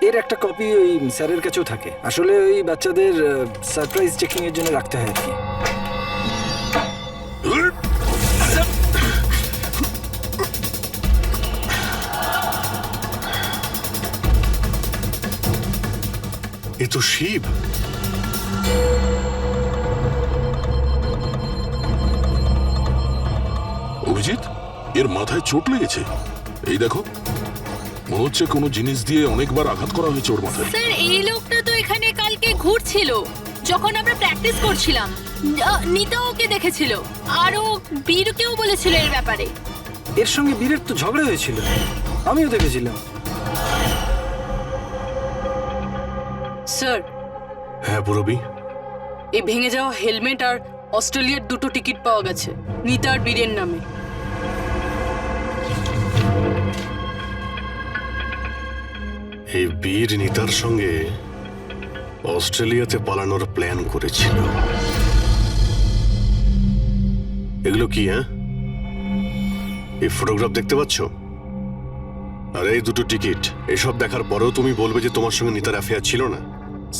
এর একটা কপি ওই স্যারের কাছেও থাকে। আসলে ওই বাচ্চাদের সারপ্রাইজ চেকিং এর জন্য রাখতে হয় আর কি। এ তো শিব। অভিজিৎ, এর মাথায় চোট লেগেছে। এই দেখো, মনে হচ্ছে কোনো জিনিস দিয়ে অনেকবার আঘাত করা হয়েছে ওর মাথায়। স্যার এই লোকটা তো এখানে কালকে ঘুরছিল যখন আমরা প্র্যাকটিস করছিলাম। নিতা ওকে দেখেছিল, আরও বীরকেও বলেছিল এর ব্যাপারে। এর সঙ্গে বীরের তো ঝগড়া হয়েছিল, আমিও দেখেছিলাম। স্যার, হ্যাঁ পুরবি, এই ভেঙে যাওয়া হেলমেট আর অস্ট্রেলিয়ার 2টো টিকিট পাওয়া গেছে নিতা আর বীরের নামে। এই বীর নিতার সঙ্গে অস্ট্রেলিয়াতে পালানোর প্ল্যান করেছিল। এগুলো কি? হ্যাঁ, এই ফটোগ্রাফ দেখতে পাচ্ছ? আর এই 2টো টিকিট, এসব দেখার পরেও তুমি বলবে যে তোমার সঙ্গে নিতার অ্যাফেয়ার ছিল না?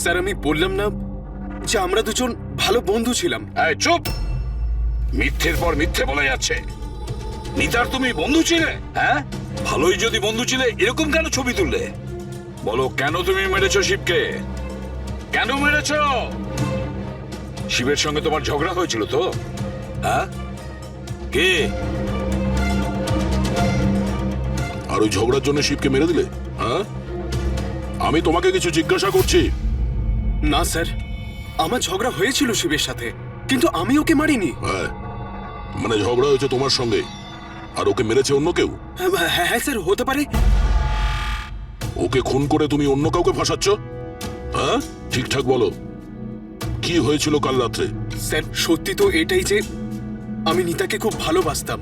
স্যার আমি বললাম না যে আমরা দুজন ভালো বন্ধু ছিলাম? এই চুপ! মিথ্যের পর মিথ্যে বলে যাচ্ছে। নিতার তুমি বন্ধু ছিলে? হ্যাঁ, ভালোই যদি বন্ধু ছিলে এরকম কেন ছবি তুললে? বলো, কেন তুমি মেরেছো শিবকে? কেন মেরেছো? শিবের সঙ্গে তোমার ঝগড়া হয়েছিল তো? হ্যাঁ, কে? আর ওই ঝগড়ার জন্য শিবকে মেরে দিলে? হ্যাঁ, আমি তোমাকে কিছু জিজ্ঞাসা করছি। না স্যার, আমার ঝগড়া হয়েছিল শিবের সাথে, কিন্তু আমি ওকে মারিনি। হ্যাঁ, মানে ঝগড়া হয়েছে তোমার সঙ্গে, আর ওকে মেরেছে অন্য কেউ? হ্যাঁ হ্যাঁ স্যার, হতে পারে। ওকে খুন করে তুমি অন্য কাউকে ফাঁসাচ্ছ? হ্যাঁ, ঠিকঠাক বলো, কি হয়েছিল কাল রাত্রে? স্যার সত্যি তো এটাই যে আমি নিতাকে খুব ভালোবাসতাম,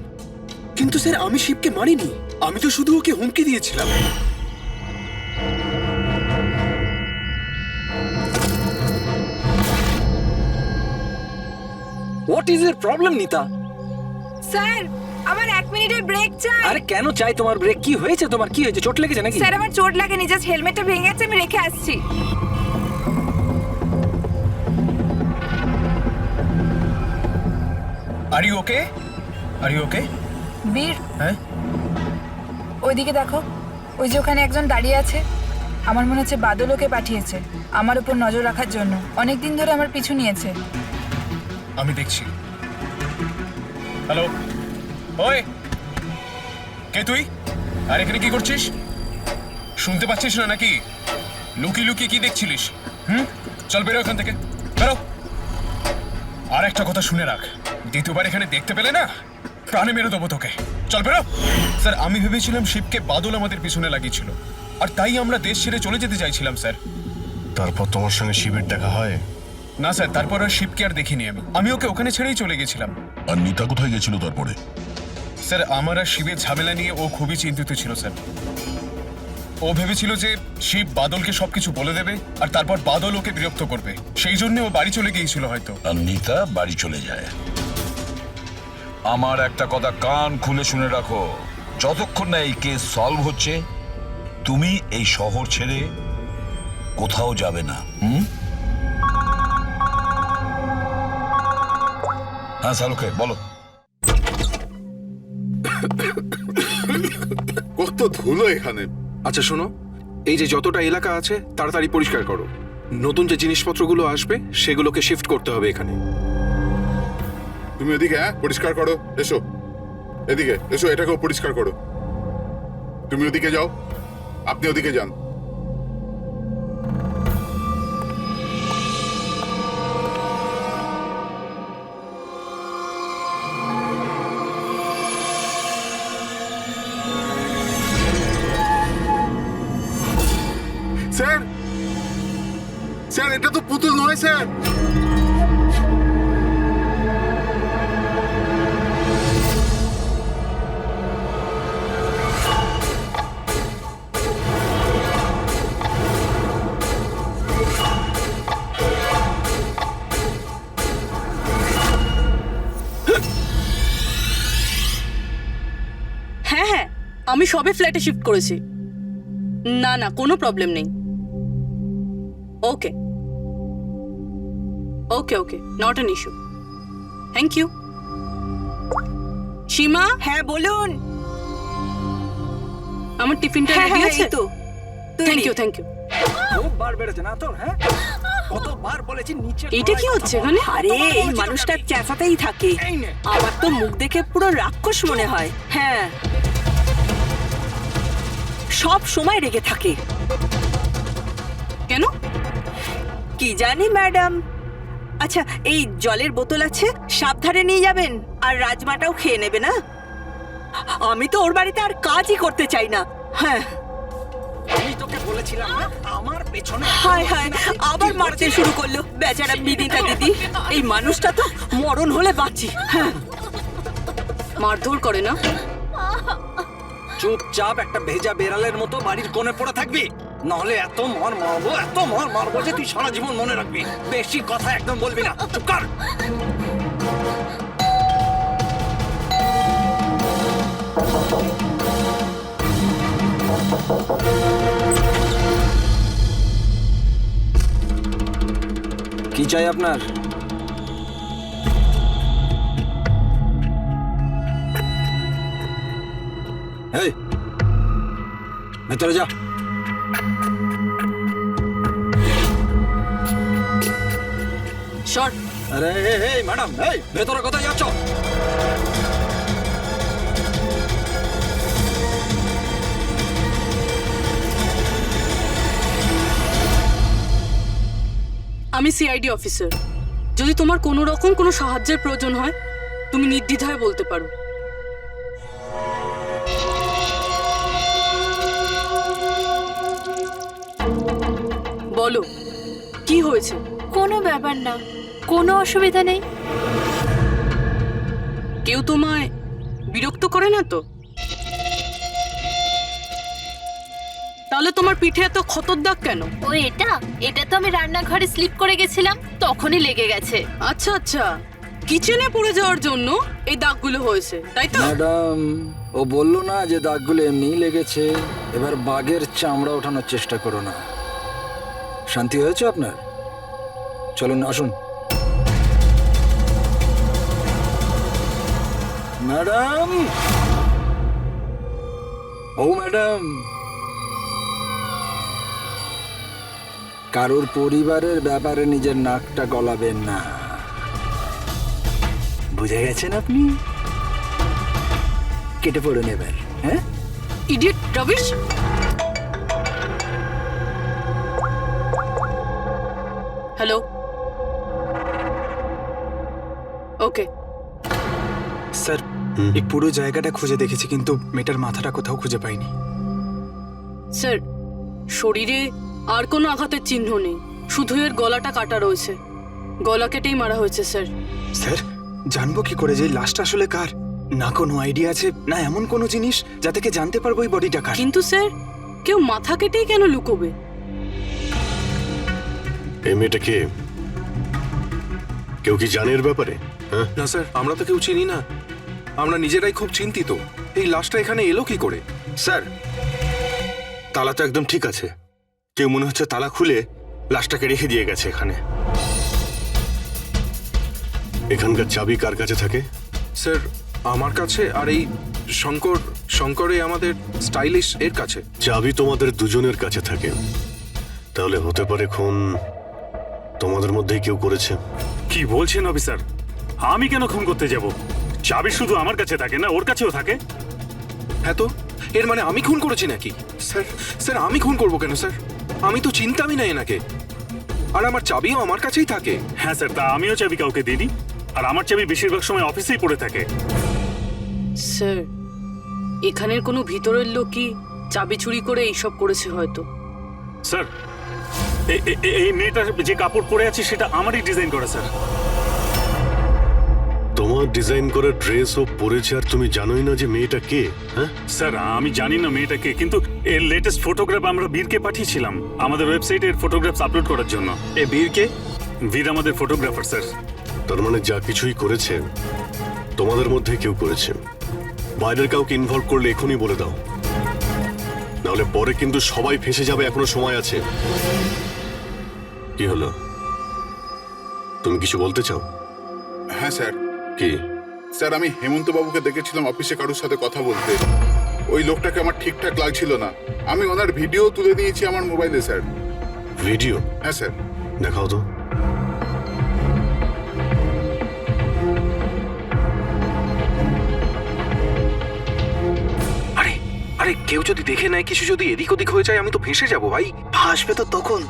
কিন্তু স্যার আমি শিবকে মারিনি। আমি তো শুধু ওকে হুমকি দিয়েছিলাম। হোয়াট ইজ এর প্রবলেম নিতা? স্যার আমার 1 মিনিটের ব্রেক চাই। আরে কেন চাই তোমার ব্রেক? কি হয়েছে তোমার? কি হয়েছে? চোট লেগেছে নাকি? স্যার আমার চোট লাগেনি, জাস্ট হেলমেটটা ভেঙে গেছে, আমি রেখে আসছি। Are you okay? Are you okay? Veer, হ্যাঁ, ওইদিকে দেখো, ওই যে ওখানে একজন দাঁড়িয়ে আছে। আমার মনে হচ্ছে বাদল ওকে পাঠিয়েছে আমার উপর নজর রাখার জন্য। অনেকদিন ধরে আমার পিছু নিয়েছে। আমি দেখছি। হ্যালো, ওই কে তুই? আর এখানে কি করছিস? শুনতে পাচ্ছিস না নাকি? লুকি লুকি কি দেখছিলিস? চল বেরো এখান থেকে, বেরো। আর একটা কথা শুনে রাখ, দ্বিতীয়বার এখানে দেখতে পেলে না প্রাণে মেরে দেবো তোকে। চল বেরো। স্যার আমি ভেবেছিলাম শিবকে বাদল আমাদের পিছনে লাগিয়েছিল, আর তাই আমরা দেশ ছেড়ে চলে যেতে চাইছিলাম স্যার। তারপর তোমার সঙ্গে শিবের দেখা হয়? না স্যার, তারপর আর শিবকে আর দেখিনি আমি ওকে ওখানে ছেড়েই চলে গেছিলাম। আর নিতা কোথায় গেছিল তারপরে? স্যার আমার আর শিবের ঝামেলা নিয়ে ও খুবই চিন্তিত ছিল স্যার। ও ভেবেছিল যে শিব বাদলকে সবকিছু বলে দেবে, আর তারপর বাদল ওকে বিরক্ত করবে, সেই জন্য ও বাড়ি চলে গিয়েছিল হয়তো। আর নিতা বাড়ি চলে যায়। আমার একটা কথা কান খুলে শুনে রাখো, যতক্ষণ না এই কেস সলভ হচ্ছে তুমি এই শহর ছেড়ে কোথাও যাবে না। হ্যাঁ শালুকে বলো। কত ধুলো এখানে। আচ্ছা শোনো, এই যে যতটা এলাকা আছে তাড়াতাড়ি পরিষ্কার করো। নতুন যে জিনিসপত্রগুলো আসবে সেগুলোকে শিফট করতে হবে এখানে। তুমি এদিকে পরিষ্কার করো, এসো এদিকে এসো, এটাকেও পরিষ্কার করো। তুমি ওদিকে যাও, আপনি ওদিকে যান। স্যার, স্যার এটা তো পুতুল নয় স্যার। হ্যাঁ হ্যাঁ, আমি সবে ফ্ল্যাটে শিফট করেছি। না না, কোনো প্রবলেম নেই। Okay okay okay, not an issue. Thank you. Seema, হ্যাঁ বলুন। আমার টিফিনটা হ্যাঁ রেডি হ্যাঁ আছে? এই তো থ্যাংক ইউ থ্যাংক ইউ। খুব বার বেড়েছে না তোর? হ্যাঁ, কতবার বলেছি নিচে। এইটা কি হচ্ছে এখানে? আরে এই মানুষটা চেঁচাতেই থাকে। এই নে। আমার তো মুখ দেখে পুরো রাক্ষস মনে হয়। হ্যাঁ, সব সময় রেগে থাকে। কেন? কি জানি ম্যাডাম। আচ্ছা, এই জলের বোতল আছে, সাবধানে নিয়ে যাবেন। আর রাজমাটাও খেয়ে নেবে না। আমি তো ওর বাড়িতে আর কাজই করতে চাই না। হ্যাঁ, আমি তোকে বলেছিলাম না, আমার পেছনে হায় হায়, আবার মারতে শুরু করলো বেচারা বিদিতা দিদি। এই মানুষটা তো মরণ হলে বাঁচি। হ্যাঁ, মারধর করে না? চুপচাপ একটা ভেজা বেড়ালের মতো বাড়ির কোণে পড়ে থাকবি, নাহলে এত মার মারবো যে তুই সারা জীবন মনে রাখবি। বেশি কথা একদম বলবি না, চুপ কর। কি চাই আপনার? এই, ভেতরে যা। শর্ট। আরে এই ম্যাডাম, এই ভেতরে কোথায় যাচ্ছ? আমি সিআইডি অফিসার। যদি তোমার কোনো রকম কোনো সাহায্যের প্রয়োজন হয়, তুমি নির্দ্বিধায় বলতে পারো। বলো, কি হয়েছে? কোনো ব্যাপার না, কোনো অসুবিধা নেই। কেউ তোমায় বিরক্ত করে না তো? তাহলে তোমার পিঠে এত ক্ষতর দাগ কেন? ও এটা তো আমি রান্নাঘরে স্লিপ করে গেছিলাম, তখনই লেগে গেছে। আচ্ছা আচ্ছা, কিচেনে পড়ে যাওয়ার জন্য এই দাগগুলো হয়েছে, তাই তো? ম্যাডাম, ও বললো না যে দাগগুলো এমনিই লেগেছে। এবার বাঘের চামড়া ওঠানোর চেষ্টা করো না। শান্তি হয়েছে আপনার? চলুন আসুন। ম্যাডাম, ও ম্যাডাম, কারোর পরিবারের ব্যাপারে নিজের নাকটা গলাবেন না, বুঝে গেছেন আপনি? কেটে পড়ুন এবার। হ্যাঁ, ইডিয়েট রবিশ। হ্যালো, ওকে। স্যার, এই পুরো জায়গাটা খুঁজে দেখেছি, কিন্তু মেয়েটার মাথাটা কোথাও খুঁজে পাইনি। স্যার, শরীরে আর কোনো আঘাতের চিহ্ন নেই, শুধু এর গলাটা কাটা রয়েছে। গলা কেটেই মারা হয়েছে স্যার। স্যার, জানবো কি করে যে এই লাশটা আসলে কার? না কোনো আইডিয়া আছে, না এমন কোনো জিনিস যা থেকে জানতে পারবো এই বডিটা কার। কিন্তু স্যার, কেউ মাথা কেটেই কেন লুকোবে? এই মেয়েটা কে? কেউ কি জানে এর ব্যাপারে? হ্যাঁ, না স্যার, আমরা তো কেউ চিনি না। আমরা নিজেরাই খুব চিন্তিত। এই লাশটা এখানে এলো কি করে? স্যার, তালা তো একদম ঠিক আছে। কেউ মনে হচ্ছে তালা খুলে লাশটাকে রেখে দিয়ে গেছে এখানে। এখানকার চাবি কার কাছে থাকে? স্যার, আমার কাছে, আর এই শঙ্করে আমাদের স্টাইলিশ এর কাছে। চাবি তোমাদের দুজনের কাছে থাকে, তাহলে হতে পারে খুন তোমাদের মধ্যেই কেউ করেছে। কি বলছেন অফিসার? আমি কেন খুন করতে যাব? চাবি শুধু আমার কাছে থাকে না, ওর কাছেও থাকে। হ্যাঁ তো, এর মানে আমি খুন করেছি নাকি? স্যার স্যার, আমি খুন করবো কেন স্যার? আমি তো চিনতামই না এনাকে, আর আমার চাবিও আমার কাছেই থাকে। হ্যাঁ স্যার, তা আমিও চাবি কাউকে দিইনি, আর আমার চাবি বেশিরভাগ সময় অফিসেই পড়ে থাকে। স্যার, এখানের কোনো ভিতরের লোকই চাবি চুরি করে এইসব করেছে হয়তো। স্যার, এই মেয়েটার যে কাপড় পরে আছে সেটা আমারই ডিজাইন করা স্যার। তোমার ডিজাইন করা ড্রেস ও পরেছে, আর তুমি জানোই না যে মেয়েটা কে? হ্যাঁ স্যার, আমি জানি না মেয়েটা কে, কিন্তু এর লেটেস্ট ফটোগ্রাফ আমরা বীরকে পাঠিয়েছিলাম আমাদের ওয়েবসাইটে এর ফটোগ্রাফস আপলোড করার জন্য। এ বীরকে? বীর আমাদের ফটোগ্রাফার স্যার। তার মানে যা কিছুই করেছে তোমাদের মধ্যে কেউ করেছে। বাইরের কাউকে ইনভলভ করলে এখনই বলে দাও, নাহলে পরে কিন্তু সবাই ফেঁসে যাবে। এখনো সময় আছে। কি হলো? তুমি কিছু বলতে চাও? হ্যাঁ স্যার। কি? স্যার, আমি হেমন্ত বাবুকে দেখেছিলাম অফিসে কারোর সাথে কথা বলতে। ওই লোকটাকে আমার ঠিকঠাক লাগছিল না। আমি ওনার ভিডিও তুলে নিয়েছি আমার মোবাইলে স্যার। ভিডিও? হ্যাঁ স্যার। দেখাও তো। আরে আরে, কেউ যদি দেখে নেয়, কিছু যদি এদিক ওদিক হয়ে যায়, আমি তো ফেঁসে যাবো ভাই। আসবে তো তখন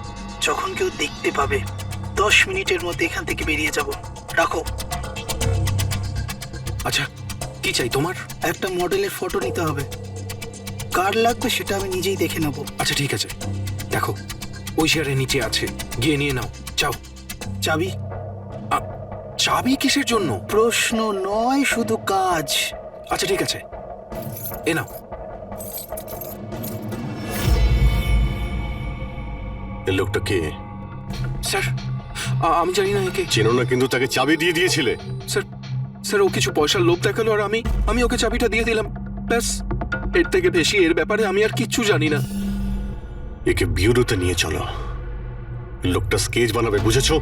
যখন কেউ দেখতে পাবে। 10 মিনিটের মধ্যে এখান থেকে বেরিয়ে যাব। রাখো। আচ্ছা, কি চাই তোমার? একটা মডেলের ফটো নিতে হবে। কার লাগবে সেটা আমি নিজেই দেখে নেব। আচ্ছা ঠিক আছে, দেখো ওই চেয়ারের নিচে আছে, গিয়ে নিয়ে নাও। যাও। চাবি? চাবি কিসের জন্য? প্রশ্ন নয়, শুধু কাজ। আচ্ছা ঠিক আছে, এ নাও। এই লোকটা কে? স্যার, আমি জানি না একে। চেনো না, কিন্তু তাকে চাবি দিয়ে দিয়েছিলে। স্যার স্যার, ও কিছু পয়সার লোভ দেখালো আর আমি ওকে চাবিটা দিয়ে দিলাম, ব্যাস। এর থেকে বেশি এর ব্যাপারে আমি আর কিচ্ছু জানি না। একে বিউরোতে নিয়ে চলো। লোকটা স্কেচ বানাবে, বুঝেছো?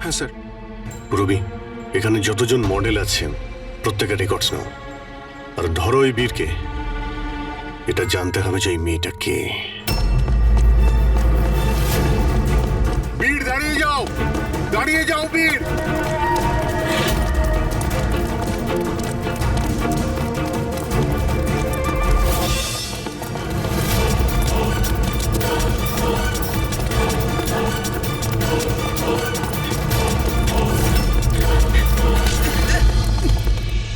হ্যাঁ স্যার। রবি, এখানে যতজন মডেল আছেন প্রত্যেকের রেকর্ডস নাও। আর ধরো এই বীরকে। এটা জানতে হবে যে এই মেয়েটা কে। বীর, দাঁড়িয়ে যাও, দাঁড়িয়ে যাও বীর।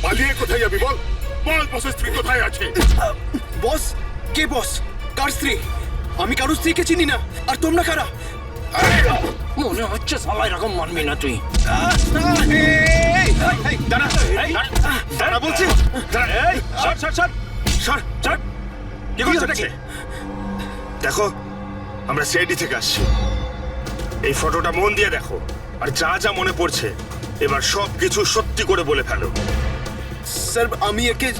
পালিয়ে কোথায় যাবি বল? বল, বসের স্ত্রী কোথায় আছে? বস? কে বস? কার স্ত্রী? আমি কারো স্ত্রীকে চিনি না। আর তোমরা কারা? মনে হচ্ছে সবাই এরকম মানবি না তুই। দাঁড়া বলছি। দেখো, আমরা সিআইডি থেকে আসছি। এই ফটোটা মন দিয়ে দেখো, আর যা যা মনে পড়ছে এবার সব কিছু সত্যি করে বলে ফেলো। স্যার, আমি একে...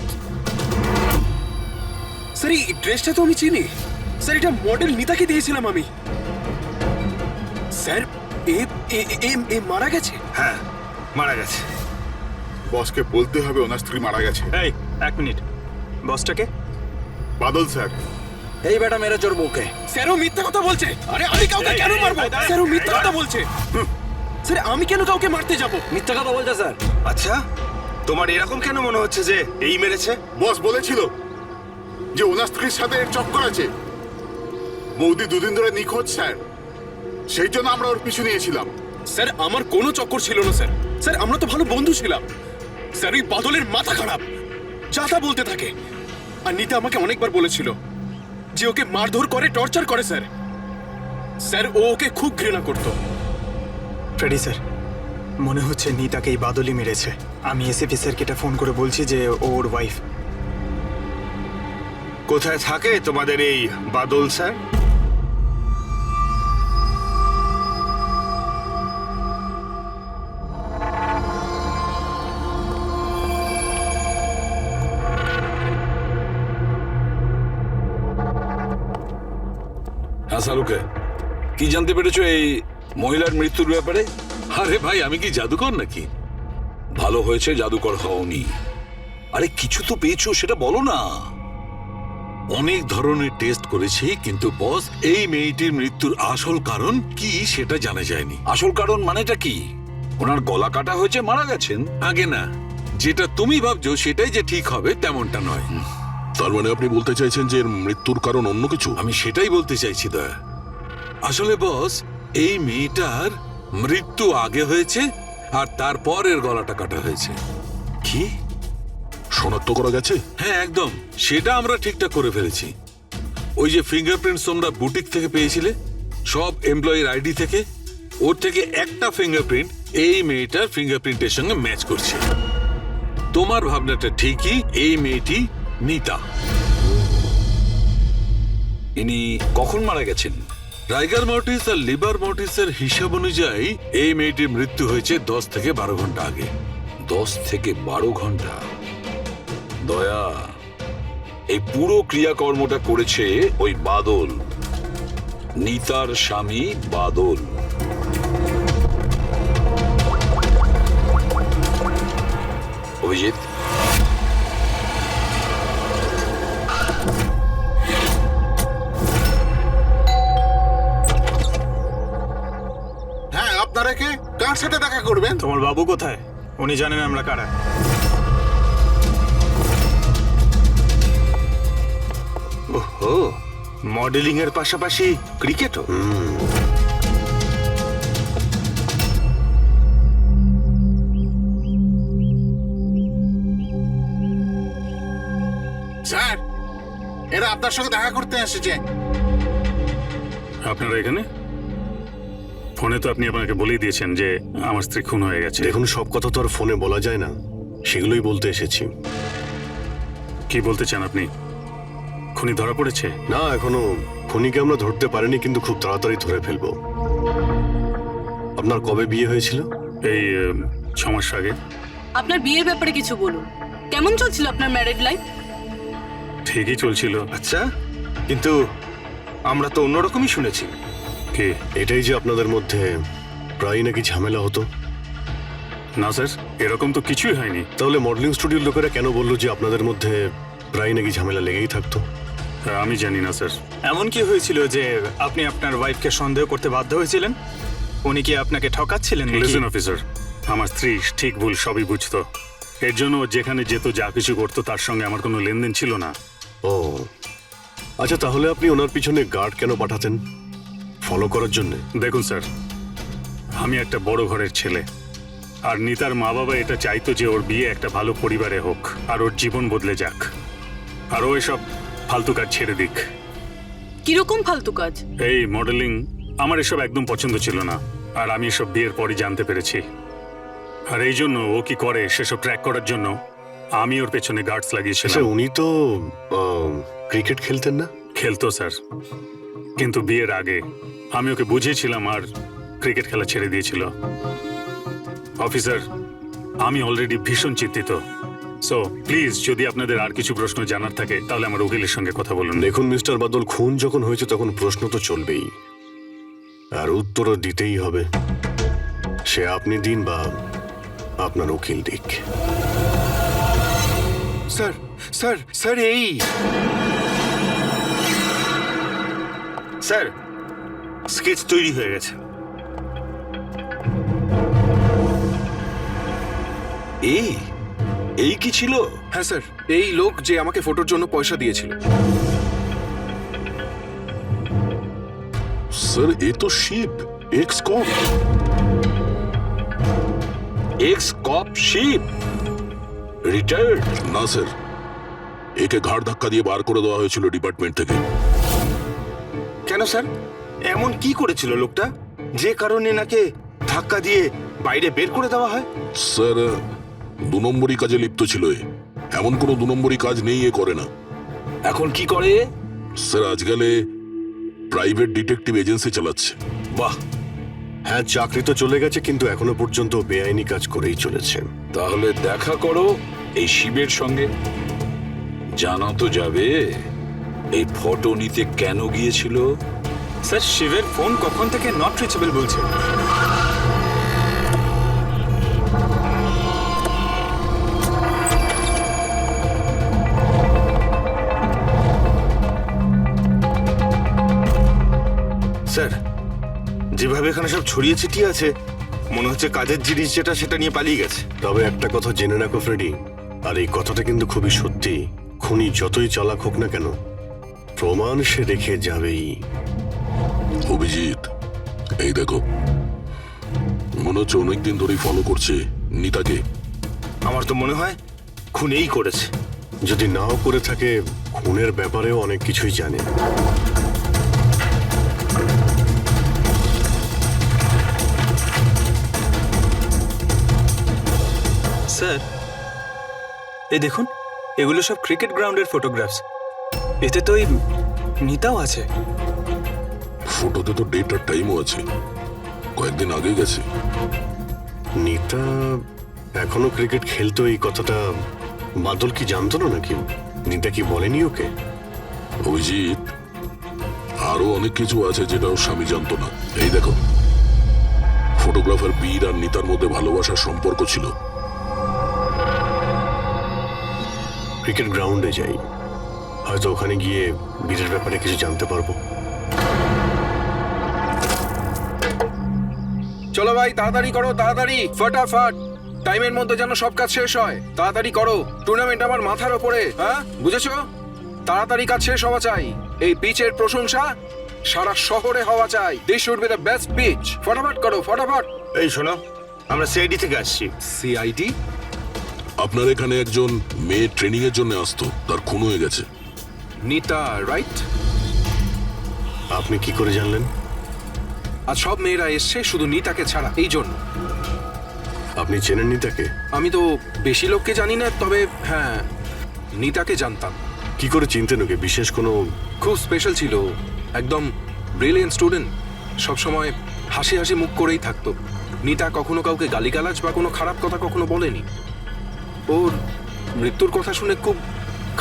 স্যার, এই ড্রেসটা তো আমি চিনি। স্যার, এটা মডেল নিতাকে দিয়েছিলাম আমি। স্যার, এ মারা গেছে? হ্যাঁ, মারা গেছে। বসকে বলতে হবে ওনার স্ত্রী মারা গেছে। এই, 1 মিনিট। বসটাকে? বাদল স্যার। এই বেটা মেরে চোর বউকে। স্যার, ও মিথ্যা কথা বলছে। আরে আমি কাউকে কেন মারবো? স্যার, ও মিথ্যা কথা বলছে। স্যার, আমি কেন কাউকে মারতে যাব? মিথ্যা কথা বলছে স্যার। আচ্ছা, তোমার এরকম কেন মনে হচ্ছে যে এই মেরেছে? বস বলেছিল যে ওনার স্ত্রীর সাথে এর চক্কর আছে। বৌদি 2 দিন ধরে নিখোঁজ স্যার, সেই জন্য আমরা ওর পিছু নিয়েছিলাম। স্যার, আমার কোনো চক্কর ছিল না স্যার। স্যার, আমরা তো ভালো বন্ধু ছিলাম। স্যার, ওই বাদলের মাথা খারাপ, যা তা বলতে থাকে। আর নিতা আমাকে অনেকবার বলেছিল যে ওকে মারধর করে, টর্চার করে স্যার। স্যার, ও ওকে খুব ঘৃণা করতো। ফ্রেডি স্যার, মনে হচ্ছে নিতাকে এই বাদলই মেরেছে। আমি এসএপি স্যারকে এটা ফোন করে বলছি যে ওর ওয়াইফ। কোথায় থাকে তোমাদের এই বাদল স্যার? হ্যাঁ শাহরুখে, কি জানতে পেরেছো এই মহিলার মৃত্যুর ব্যাপারে? আরে ভাই, আমি কি জাদুকর নাকি? ভালো হয়েছে জাদুকর হওনি। আরে কিছু তো পেয়েছো, সেটা বলো না। অনেক ধরনের টেস্ট করেছি, কিন্তু বস, এই মেয়েটির মৃত্যুর আসল কারণ কি সেটা জানা যায়নি। আসল কারণ মানেটা কি? ওনার গলা কাটা হয়েছে, মারা গেছেন। আগে না, যেটা তুমি ভাবছো সেটাই যে ঠিক হবে তেমনটা নয়। তার মানে আপনি বলতে চাইছেন যে এর মৃত্যুর কারণ অন্য কিছু? আমি সেটাই বলতে চাইছি দয়া। আসলে বস, এই মেয়েটার মৃত্যু আগে হয়েছে আর তারপর এর গলাটা কাটা হয়েছে। কি শনাক্ত করা গেছে? হ্যাঁ একদম, সেটা আমরা ঠিকঠাক করে ফেলেছি। ওই যে ফিঙ্গারপ্রিন্টস তোমরা বুটিক থেকে পেয়েছিলে, সব এমপ্লয়ির আইডি থেকে, ওর থেকে একটা ফিঙ্গারপ্রিন্ট এই মেয়েটার ফিঙ্গারপ্রিন্টের সঙ্গে ম্যাচ করছে। তোমার ভাবনাটা ঠিকই, এই মেয়েটি নিতা। ইনি কখন মারা গেছেন? রাইগার মর্টিস আর লিভার মর্টিসের হিসাব অনুযায়ী এই মেয়েটির মৃত্যু হয়েছে 10 থেকে 12 ঘন্টা আগে। 10 থেকে 12 ঘন্টা? দয়া, এই পুরো ক্রিয়াকর্মটা করেছে ওই বাদল, নিতার স্বামী বাদল। অভিজিৎ, হ্যাঁ, আপনারা কে কার সাথে দেখা করবেন? তোমার বাবু কোথায়? উনি জানেন আমরা কারা। ওহো, মডেলিং এর পাশাপাশি ক্রিকেটও। স্যার, এরা আপনার সঙ্গে দেখা করতে এসেছে। আপনারা এখানে? ফোনে তো আপনি আপনাকে বলেই দিয়েছেন যে আমার স্ত্রী খুন হয়ে গেছে। দেখুন, সব কথা তো আর ফোনে বলা যায় না, সেগুলোই বলতে এসেছি। কি বলতে চান আপনি? খুনি ধরা পড়েছে? না, এখনো খুনিকে আমরা ধরতে পারিনি, কিন্তু খুব তাড়াতাড়ি ধরে ফেলবো। আপনার কবে বিয়ে হয়েছিল? এই 6 মাস আগে। আপনার বিয়ের ব্যাপারে কিছু বলুন। কেমন চলছিল আপনার ম্যারেড লাইফ? ঠিকই চলছিল। আচ্ছা, কিন্তু আমরা তো অন্যরকমই শুনেছি। কি? এটাই যে আপনাদের মধ্যে প্রায় নাকি ঝামেলা হতো? না স্যার, এরকম তো কিছুই হয়নি। তাহলে মডেলিং স্টুডিওর লোকেরা কেন বললো যে আপনাদের মধ্যে প্রায় নাকি ঝামেলা লেগেই থাকতো? আমি জানি না স্যার। এমন কি হয়েছিল যে আপনি আপনার ওয়াইফকে সন্দেহ করতে বাধ্য হয়েছিলেন? উনি কি আপনাকে ঠকাচ্ছিলেন? লিসেন অফিসার, আমার স্ত্রী ঠিক ভুল সবই বুঝতো। এর জন্য ও যেখানে যেত, যা কিছু করতো, তার সঙ্গে আমার কোনো লেনদেন ছিল না। ও আচ্ছা, তাহলে আপনি ওনার পিছনে গার্ড কেন পাঠাতেন? ফলো করার জন্য? দেখুন স্যার, আমি একটা বড় ঘরের ছেলে, আর নিতার মা বাবা এটা চাইতো যে ওর বিয়ে একটা ভালো পরিবারে হোক আর ওর জীবন বদলে যাক, আর ও এসব ফালতু কাজ ছেড়ে দিক। কিরকম ফালতু কাজ? এই মডেলিং, আমার এসব একদম পছন্দ ছিল না, আর আমি এসব বিয়ের পরই জানতে পেরেছি। আর এই জন্য ও কি করে সেসব ট্র্যাক করার জন্য আমি ওর পেছনে গার্ডস লাগিয়েছিলাম। উনি তো ক্রিকেট খেলতেন না? খেলতো স্যার, কিন্তু বিয়ের আগে আমি ওকে বুঝিয়েছিলাম আর ক্রিকেট খেলা ছেড়ে দিয়েছিল। অফিসার, আমি অলরেডি ভীষণ চিন্তিত। সো প্লিজ, যদি আপনাদের আর কিছু প্রশ্ন জানার থাকে তাহলে আমার উকিলের সঙ্গে কথা বলুন। দেখুন মিস্টার বাদল, খুন যখন হয়েছে তখন প্রশ্ন তো চলবেই, আর উত্তরও দিতেই হবে। সে আপনি দিন বা আপনার উকিল দিক। স্যার স্যার স্যার এই স্যার, স্কেচ তৈরি হয়ে গেছে। এই কি ছিল? হ্যাঁ স্যার, এই লোক যে আমাকে ফটোর জন্য পয়সা দিয়েছিল। স্যার, এ তো শিপ, এক্স কপ। এক্স কপ শিপ রিটায়ার্ড? না স্যার, একে ঘাড় ধাক্কা দিয়ে বার করে দেওয়া হয়েছিল ডিপার্টমেন্ট থেকে। কেন স্যার, এমন কি করেছিল লোকটা যে কারণে নাকে ধাক্কা দিয়ে বাইরে বের করে দেওয়া হয়? স্যার, 2 নম্বরই কাজে লিপ্ত ছিল এ। এমন কোনো 2 নম্বরই কাজ নেই এ করে না। এখন কি করে? স্যার, আজকালে প্রাইভেট ডিটেকটিভ এজেন্সি চালাচ্ছে। বাহ! হ্যাঁ, চাকরি তো চলে গেছে, কিন্তু এখনো পর্যন্ত বেআইনি কাজ করেই চলেছে। তাহলে দেখা করো এই শিবের সঙ্গে, জানা তো যাবে এই ফটো নিতে কেন গিয়েছিল। স্যার, শিবের ফোন কখন থেকে নট রিচেবল বলছে। স্যার, যেভাবে এখানে সব ছড়িয়ে ছিটিয়ে আছে, মনে হচ্ছে কাজের জিনিস যেটা সেটা নিয়ে পালিয়ে গেছে। তবে একটা কথা জেনে রাখো ফ্রেডি, আর এই কথাটা কিন্তু খুবই সত্যি, খুনি যতই চালাক হোক না কেন, প্রমাণ সে রেখে যাবেই। অভিজিৎ, এই দেখো, মনে হচ্ছে অনেকদিন ধরেই ফলো করছে নিতাকে। আমার তো মনে হয় খুনেই করেছে। যদি নাও করে থাকে, খুনের ব্যাপারেও অনেক কিছুই জানে। স্যার, এই দেখুন, এগুলো সব ক্রিকেট গ্রাউন্ডের ফটোগ্রাফস। এতে তো এই নিতাও আছে। ফটোতে তো ডেট আর টাইমও আছে, কয়েকদিন আগে গেছে। নিতা এখনো ক্রিকেট খেলতো, এই কথাটা বাদল কি জানতো না নাকি? নিতা কি বলেনি ওকে? অভিজিৎ, আরো অনেক কিছু আছে যেটা ওর স্বামী জানতো না। এই দেখো, ফটোগ্রাফার বীর আর নিতার মধ্যে ভালোবাসার সম্পর্ক ছিল। ক্রিকেট গ্রাউন্ডে যাই, হয়তো ওখানে গিয়ে বীরের ব্যাপারে কিছু জানতে পারবো। চলো ভাই, তাড়াতাড়ি করো, তাড়াতাড়ি, ফটাফট। টাইমের মধ্যে যেন সব কাজ শেষ হয়। তাড়াতাড়ি করো, টুর্নামেন্ট আমার মাথার ওপরে, হ্যাঁ বুঝেছো? তাড়াতাড়ি কাজ শেষ হওয়া চাই। এই পিচের প্রশংসা সারা শহরে হওয়া চাই। This should be the best pitch. ফটাফট করো, ফটাফট। এই শোনো, আমরা সিআইডি থেকে আসছি। সিআইডি? আপনার এখানে একজন মেয়ে ট্রেনিং এর জন্য আসতো, তার খুন হয়ে গেছে। নিতা, রাইট? আপনি কি করে জানলেন? আর সব মেয়েরা এসছে শুধু নিতাকে ছাড়া, এই জন্য। আপনি চেনেন নিতাকে? আমি তো বেশি লোককে জানি না, তবে হ্যাঁ নিতাকে জানতাম। কি করে চিনতেন ওকে? বিশেষ কোনো? খুব স্পেশাল ছিল, একদম ব্রিলিয়েন্ট স্টুডেন্ট, সবসময় হাসি হাসি মুখ করেই থাকতো। নিতা কখনো কাউকে গালিগালাজ বা কোনো খারাপ কথা কখনো বলেনি। ওর মৃত্যুর কথা শুনে খুব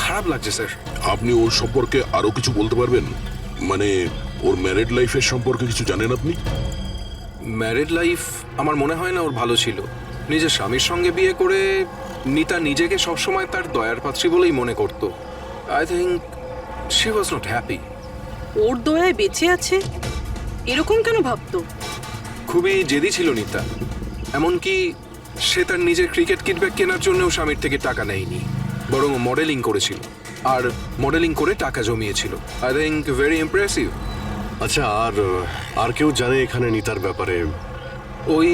খারাপ লাগছে স্যার। আপনি ওর সম্পর্কে আরো কিছু বলতে পারবেন? মানে ওর ম্যারিড লাইফের সম্পর্কে কিছু জানেন আপনি? ম্যারিড লাইফ আমার মনে হয় না ওর ভালো ছিল। নিজের স্বামীর সঙ্গে বিয়ে করে নিতা নিজেকে সবসময় তার দয়ার পাত্রী বলেই মনে করত। I think she was not happy. ওর দয়ায় বেঁচে আছে এরকম কেন ভাবতো? খুবই জেদি ছিল নিতা, এমনকি সে তার নিজের ক্রিকেট কিট ব্যাগ কেনার জন্যও স্বামীর থেকে টাকা নেয়নি, বরং মডেলিং করেছিল আর মডেলিং করে টাকা জমিয়েছিল। I think very impressive. আচ্ছা, আর কেউ জানে এখানে নিতার ব্যাপারে? ওই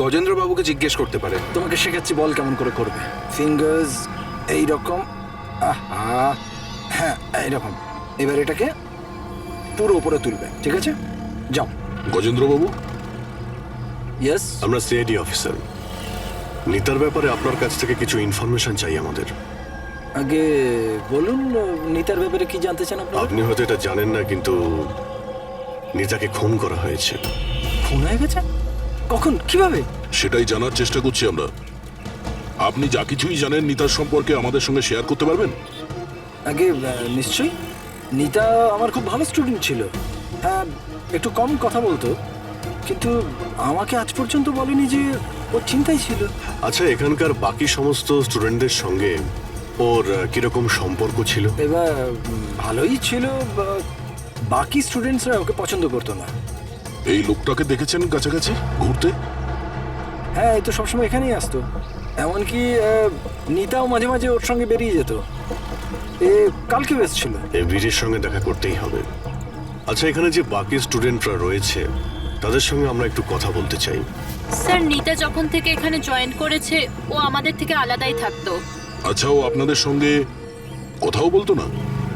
গজেন্দ্র বাবুকে জিজ্ঞেস করতে পারে। তোমাকে শেখাচ্ছি বল কেমন করে করবে। ফিঙ্গার্স এইরকম, আহা হ্যাঁ এইরকম। এবার এটাকে পুরো উপরে তুলবে, ঠিক আছে? যাও। গজেন্দ্র বাবু? ইয়েস? আমরা সিআইডি অফিসার। নিতার ব্যাপারে আপনার কাছ থেকে কিছু ইনফরমেশন চাই আমাদের। আগে বলুন নিতার ব্যাপারে কি জানতে চান আপনারা? আপনি হয়তো এটা জানেন না, কিন্তু নিতাকে খুন করা হয়েছে। খুন হয়ে গেছে? কখন, কিভাবে? সেটাই জানার চেষ্টা করছি আমরা। আপনি যা কিছুই জানেন নিতার সম্পর্কে আমাদের সঙ্গে শেয়ার করতে পারবেন? আগে নিশ্চয়ই। নিতা আমার খুব ভালো স্টুডেন্ট ছিল। হ্যাঁ, একটু কম কথা বলতো, কিন্তু আমাকে আজ পর্যন্ত বলেনি যে ও চিন্তায় ছিল। আচ্ছা, এখানকার বাকি সমস্ত স্টুডেন্টদের সঙ্গে ওর কিরকম সম্পর্ক ছিল? এবার ভালোই ছিল, বাকি স্টুডেন্টসরা ওকে পছন্দ করতো না। এই লোকটাকে দেখেছেন কাছাকাছি ঘুরতে? হ্যাঁ, এই তো সবসময় এখানেই আসতো। এমনকি নিতাও মাঝে মাঝে ওর সঙ্গে বেরিয়ে যেত। এ কালকেও এসেছিল। এই বীরের সঙ্গে দেখা করতেই হবে। আচ্ছা, এখানে যে বাকি স্টুডেন্টরা রয়েছে তাদের সঙ্গে আমরা একটু কথা বলতে চাই। স্যার, নিতা যখন থেকে এখানে জয়েন করেছে ও আমাদের থেকে আলাদাই থাকতো। আচ্ছা, ও আপনাদের সঙ্গে কথাও বলতো না?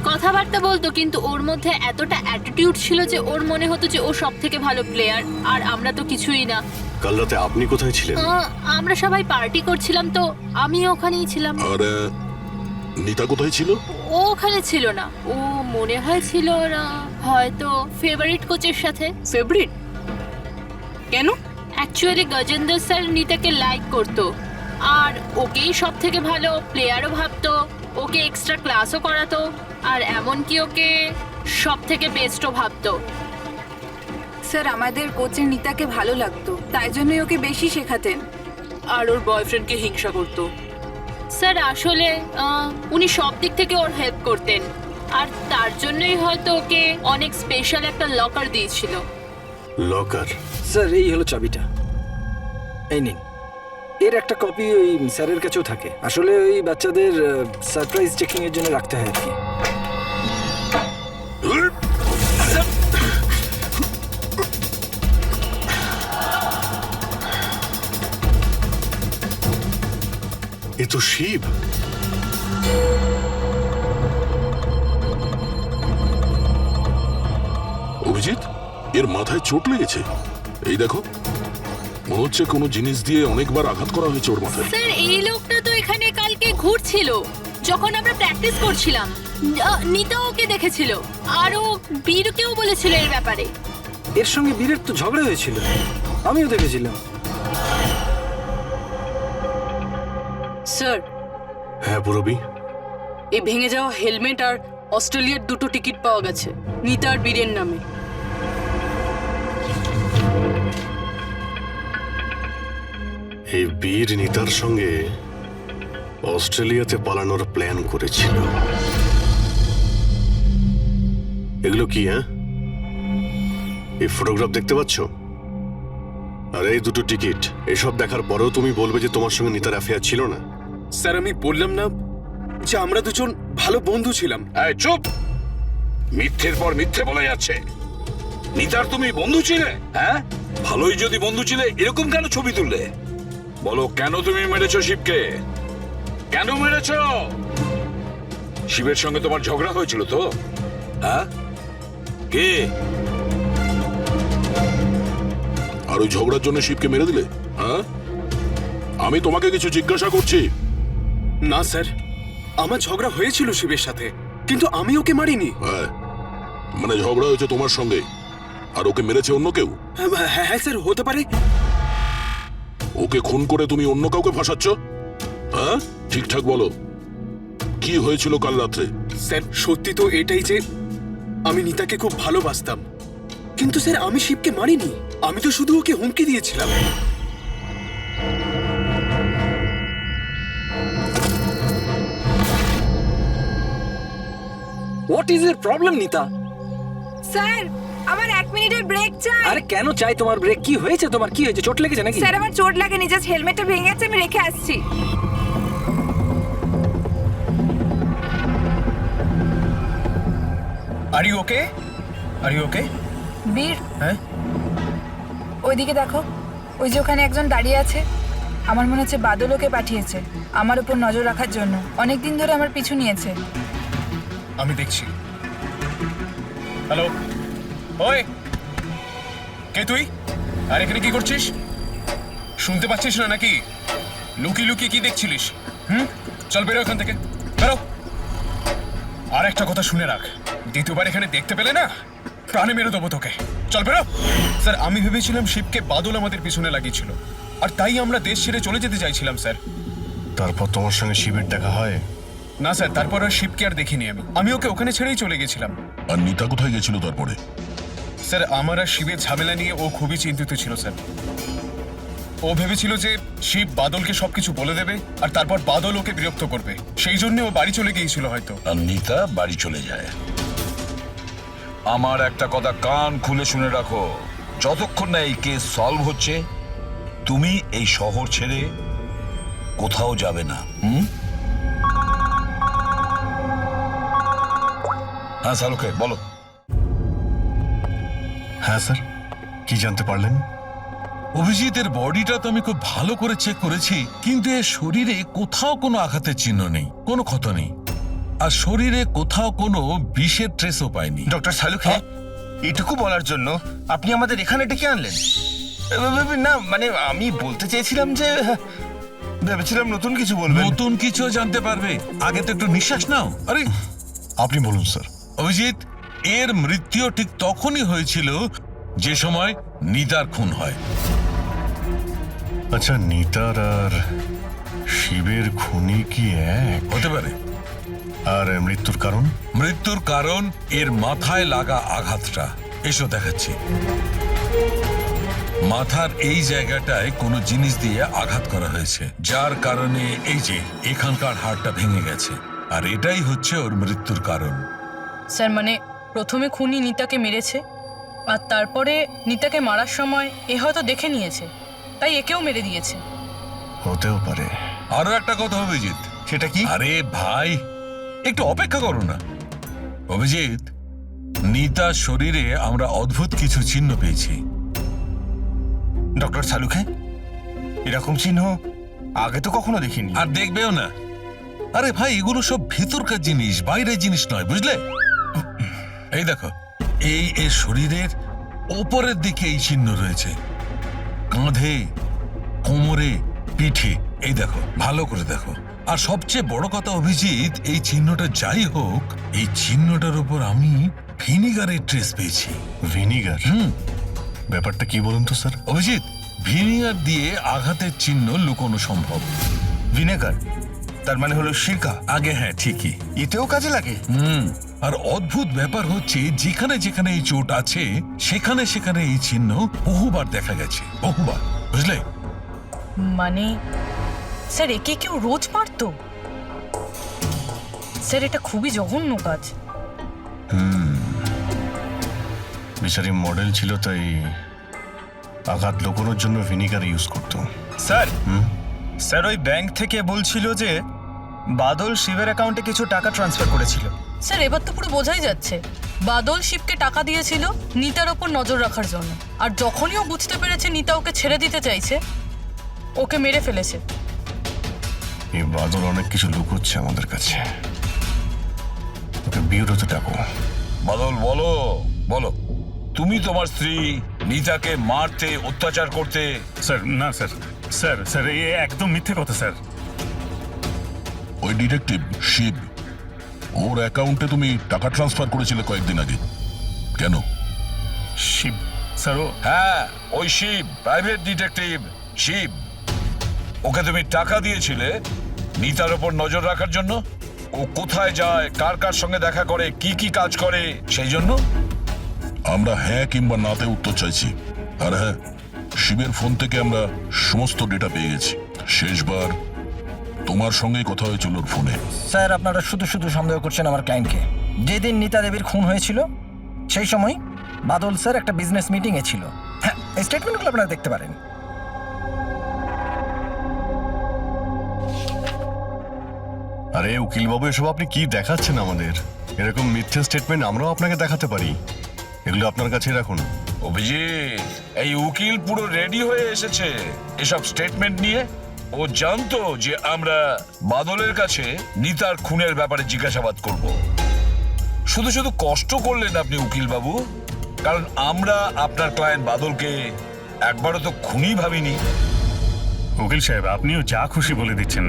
কথাবার্তা বলতো, কিন্তু ওর মধ্যে এতটা অ্যাটিটিউড ছিল যে ওর মনে হতো যে ও সব থেকে ভালো প্লেয়ার, আর আমরা তো কিছুই না। কাল রাতে আপনি কোথায় ছিলেন? আমরা সবাই পার্টি করছিলাম, তো আমিও ওখানেই ছিলাম। আর নিতা কোথায় ছিল? ও ওখানে ছিল না, ও মনে হয় ছিল হয়তো ফেভারিট কোচের সাথে। ফেভারিট? কেন? অ্যাকচুয়ালি গজেন্দ্র স্যার নিতাকে লাইক করতো, আর ওকেই সব থেকে ভালো প্লেয়ারও ভাবতো, ওকে এক্সট্রা ক্লাসও করাতো, আর এমনকি ওকে সব থেকে বেস্টও ভাবতো। স্যার, আমাদের কোচের নিতাকে ভালো লাগতো, তাই জন্যই ওকে বেশি শেখাতেন। আর ওর বয়ফ্রেন্ডকে হিংসা করতো। স্যার, আসলে উনি সব দিক থেকে ওর হেল্প করতেন, আর তার জন্যই হয়তো ওকে অনেক স্পেশাল একটা লকার দিয়েছিল। লকার? স্যার, এই হলো চাবিটা, এই নিন। এর একটা কপি ওই স্যারের কাছেও থাকে। আসলে ওই বাচ্চাদের সারপ্রাইজ চেকিং এর জন্য রাখতে হয় আর কি। এ তো শিব। অভিজিৎ, এর মাথায় চোট লেগেছে। এই দেখো, মনে হচ্ছে কোনো জিনিস দিয়ে অনেকবার আঘাত করা হয়েছে ওর মাথায়। স্যার, এই লোকটা তো এখানে কালকে ঘুরছিল যখন আমরা প্র্যাকটিস করছিলাম। নিতা ওকে দেখেছিল, আর ও বীরকেও বলেছিল এর ব্যাপারে। এর সঙ্গে বীরের তো ঝগড়া হয়েছিল, আমিও দেখেছিলাম। স্যার। হ্যাঁ পুরবী? এই ভেঙে যাওয়া হেলমেট আর অস্ট্রেলিয়ার 2টো টিকিট পাওয়া গেছে নিতা আর বীরের নামে। এই বীর নিতার সঙ্গে অস্ট্রেলিয়াতে পালানোর প্ল্যান করেছিল। এগুলো কি হ্যাঁ? এই ফটোগ্রাফ দেখতে পাচ্ছ? আর এই দুটো টিকিট, এসব দেখার পরেও তুমি বলবে যে তোমার সঙ্গে নিতার অ্যাফেয়ার ছিল না? স্যার আমি বললাম না যে আমরা দুজন ভালো বন্ধু ছিলাম? এই চুপ! মিথ্যের পর মিথ্যে বলে যাচ্ছে। নিতার তুমি বন্ধু ছিলে? হ্যাঁ, ভালোই যদি বন্ধু ছিলে এরকম কেন ছবি তুললে? বলো কেন তুমি মেরেছো শিবকে? কেন মেরেছো? শিবের সঙ্গে তোমার ঝগড়া হয়েছিল তো? হ্যাঁ, কে? আর ওই ঝগড়ার জন্য শিবকে মেরে দিলে? হ্যাঁ, আমি তোমাকে কিছু জিজ্ঞাসা করছি। না স্যার, আমার ঝগড়া হয়েছিল শিবের সাথে, কিন্তু আমি ওকে মারিনি। হ্যাঁ, মানে ঝগড়া হয়েছে তোমার সঙ্গে আর ওকে মেরেছে অন্য কেউ? হ্যাঁ হ্যাঁ স্যার, হতে পারে। ওকে খুন করে তুমি অন্য কাউকে ফাঁসাচ্ছ? হ্যাঁ, ঠিকঠাক বলো, কি হয়েছিল কাল রাত্রে? স্যার সত্যি তো এটাই যে আমি নিতাকে খুব ভালোবাসতাম, কিন্তু স্যার আমি শিবকে মারিনি। আমি তো শুধু ওকে হুমকি দিয়েছিলাম। হোয়াট ইজ এর প্রবলেম নিতা? স্যার আমার 1 মিনিটের ব্রেক চাই। আরে কেন চাই তোমার ব্রেক? কি হয়েছে তোমার? কি হয়েছে? চোট লেগেছে নাকি? স্যার আমার চোট লাগেনি, জাস্ট হেলমেটটা ভেঙে গেছে, আমি রেখে আসছি। Are you okay? Are you okay? Veer, হ্যাঁ, ওইদিকে দেখো, ওই যে ওখানে একজন দাঁড়িয়ে আছে। আমার মনে হচ্ছে বাদল ওকে পাঠিয়েছে আমার উপর নজর রাখার জন্য। অনেক দিন ধরে আমার পিছু নিয়েছে। আমি দেখছি। হ্যালো, ওই কে তুই? আর এখানে কি করছিস? শুনতে পাচ্ছিস না নাকি? লুকিয়ে লুকিয়ে কি দেখছিলিস? চল বেরো এখান থেকে, বেরো। আর একটা কথা শুনে রাখ, দ্বিতীয়বার এখানে দেখতে পেলে না প্রাণে মেরে দেবো তোকে। চল বেরো। স্যার আমি ভেবেছিলাম শিবকে বাদল আমাদের পিছনে লাগিয়েছিল, আর তাই আমরা দেশ ছেড়ে চলে যেতে চাইছিলাম স্যার। তারপর তোমার সঙ্গে শিবের দেখা হয়? না স্যার, তারপর আর শিবকে আর দেখিনি আমি ওকে ওখানে ছেড়েই চলে গেছিলাম। আর নিতা কোথায় গেছিল তারপরে? স্যার আমার আর শিবের ঝামেলা নিয়ে ও খুবই চিন্তিত ছিল স্যার। ও ভেবেছিল যে শিব বাদলকে সবকিছু বলে দেবে আর তারপর বাদল ওকে বিরক্ত করবে, সেই জন্য ও বাড়ি চলে গিয়েছিল হয়তো। আর নিতা বাড়ি চলে যায়। আমার একটা কথা কান খুলে শুনে রাখো, যতক্ষণ না এই কেস সলভ হচ্ছে তুমি এই শহর ছেড়ে কোথাও যাবে না। হ্যাঁ শালুকে বলো। হ্যাঁ স্যার, কি জানতে পারলেন? অভিজিতের বডিটা তো আমি খুব ভালো করে চেক করেছি, কিন্তু এর শরীরে কোথাও কোনো আঘাতের চিহ্ন নেই, কোনো ক্ষত নেই, আর শরীরে কোথাও কোনো বিষের ট্রেসও পাইনি। ডক্টর শালুকে, এটুকু বলার জন্য আপনি আমাদের এখানে ডেকে আনলেন? না মানে আমি বলতে চেয়েছিলাম যে ভেবেছিলাম নতুন কিছু বলবেন। নতুন কিছু জানতে পারবে, আগে তো একটু নিঃশ্বাস নাও। আরে আপনি বলুন স্যার। অভিজিৎ, এর মৃত্যু ঠিক তখনই হয়েছিল যে সময় নিতার খুন হয়। আচ্ছা, নিতার আর শিবের খুনি কি এক হতে পারে? আর মৃত্যুর কারণ? মৃত্যুর কারণ এর মাথায় লাগা আঘাতটা। এসো দেখাচ্ছি। মাথার এই জায়গাটায় কোনো জিনিস দিয়ে আঘাত করা হয়েছে, যার কারণে এই যে এখানকার হাড়টা ভেঙে গেছে, আর এটাই হচ্ছে ওর মৃত্যুর কারণ। স্যার মানে প্রথমে খুনি নিতাকে মেরেছে, আর তারপরে নিতাকে মারার সময় এ হয়তো দেখে নিয়েছে, তাই একেও মেরে দিয়েছে। হতেও পারে। আরো একটা কথা অভিজিৎ। সেটা কি? আরে ভাই, একটু অপেক্ষা করো না। অভিজিৎ, নিতার শরীরে আমরা অদ্ভুত কিছু চিহ্ন পেয়েছি। ডক্টর শালুকে, এরকম চিহ্ন আগে তো কখনো দেখিনি। আর দেখবেও না। আরে ভাই, এগুলো সব ভিতরকার জিনিস, বাইরের জিনিস নয়, বুঝলে? এই দেখো, এই এর শরীরের ওপরের দিকে এই চিহ্ন রয়েছে, কাঁধে, কোমরে, পিঠে। এই দেখো, ভালো করে দেখো। আর সবচেয়ে বড় কথা অভিজিৎ, এই চিহ্নটা যাই হোক, এই চিহ্নটার উপর আমি ভিনিগারের ট্রেস পেয়েছি। ভিনিগার? ব্যাপারটা কি বলুন তো স্যার। অভিজিৎ, ভিনিগার দিয়ে আঘাতের চিহ্ন লুকোনো সম্ভব। ভিনেগার তার মানে হলো সিরকা? আগে হ্যাঁ, ঠিকই। এতেও কাজে লাগে? আর অদ্ভুত ব্যাপার হচ্ছে, যেখানে যেখানে এই চোট আছে সেখানে সেখানে এই চিহ্ন বহুবার দেখা গেছে, বহুবার, বুঝলে? মানে স্যার একে কেউ রোজ মারতো? স্যার এটা খুবই জঘন্য কাজ। বেচারি মডেল ছিল তাই আঘাত লুকোনোর জন্য ভিনিগার ইউজ করতো। স্যার স্যার ওই ব্যাংক থেকে বলছিল যে বাদল শিবের অ্যাকাউন্টে কিছু টাকা ট্রান্সফার করেছিল। স্যার এবার তো পুরো বোঝাই যাচ্ছে বাদল শিবকে টাকা দিয়েছিল নিতার ওপর নজর রাখার জন্য, আর যখনই ও বুঝতে পেরেছে নিতা ওকে ছেড়ে দিতে চাইছে ওকে মেরে ফেলেছে। এই বাদল অনেক কিছু লুকোচ্ছে আমাদের কাছে। ওকে বিউরোতে ডাকো। বাদল বলো বলো, তুমি তোমার স্ত্রী নিতাকে মারতে অত্যাচার করতে। স্যার না স্যার, স্যার স্যার এ একদম মিথ্যে কথা স্যার। ওই ডিটেকটিভ শিব, ওর অ্যাকাউন্টে তুমি টাকা ট্রান্সফার করেছিলে কয়েকদিন আগে, কেন? শিব স্যার ও হ্যাঁ, ওই শিব, প্রাইভেট ডিটেকটিভ শিব। ওকে তুমি টাকা দিয়েছিলে নিতার ওপর নজর রাখার জন্য। ও কোথায় যায়, কার কার সঙ্গে দেখা করে, কি কি কাজ করে, সেই জন্য। আমরা হ্যাঁ কিংবা নাতে উত্তর চাইছি। আর হ্যাঁ, শিবের ফোন থেকে আমরা সমস্ত ডেটা পেয়ে গেছি। শেষবার তোমার সঙ্গেই কথা হয়েছিল ওর ফোনে। স্যার আপনারা শুধু শুধু সন্দেহ করছেন আমার ক্লায়েন্টকে। যেদিন নিতা দেবীর খুন হয়েছিল সেই সময় বাদল স্যার একটা বিজনেস মিটিংয়ে ছিল। হ্যাঁ, এই স্টেটমেন্টগুলো আপনারা দেখতে পারেন। আরে উকিলবাবু, এসব আপনি কি দেখাচ্ছেন আমাদের? এরকম মিথ্যে স্টেটমেন্ট আমরাও আপনাকে দেখাতে পারি। এগুলো আপনার কাছে রাখুন। অভিজিৎ, এই উকিল পুরো রেডি হয়ে এসেছে এসব স্টেটমেন্ট নিয়ে। ও জানতো যে আমরা বাদলের কাছে নিতার খুনের ব্যাপারে জিজ্ঞাসাবাদ করব। শুধু শুধু কষ্ট করলেন আপনি উকিল বাবু, কারণ আমরা আপনার ক্লায়েন্ট বাদলকে একবারও তো খুনি ভাবিনি। উকিল সাহেব আপনিও যা খুশি বলে দিচ্ছেন।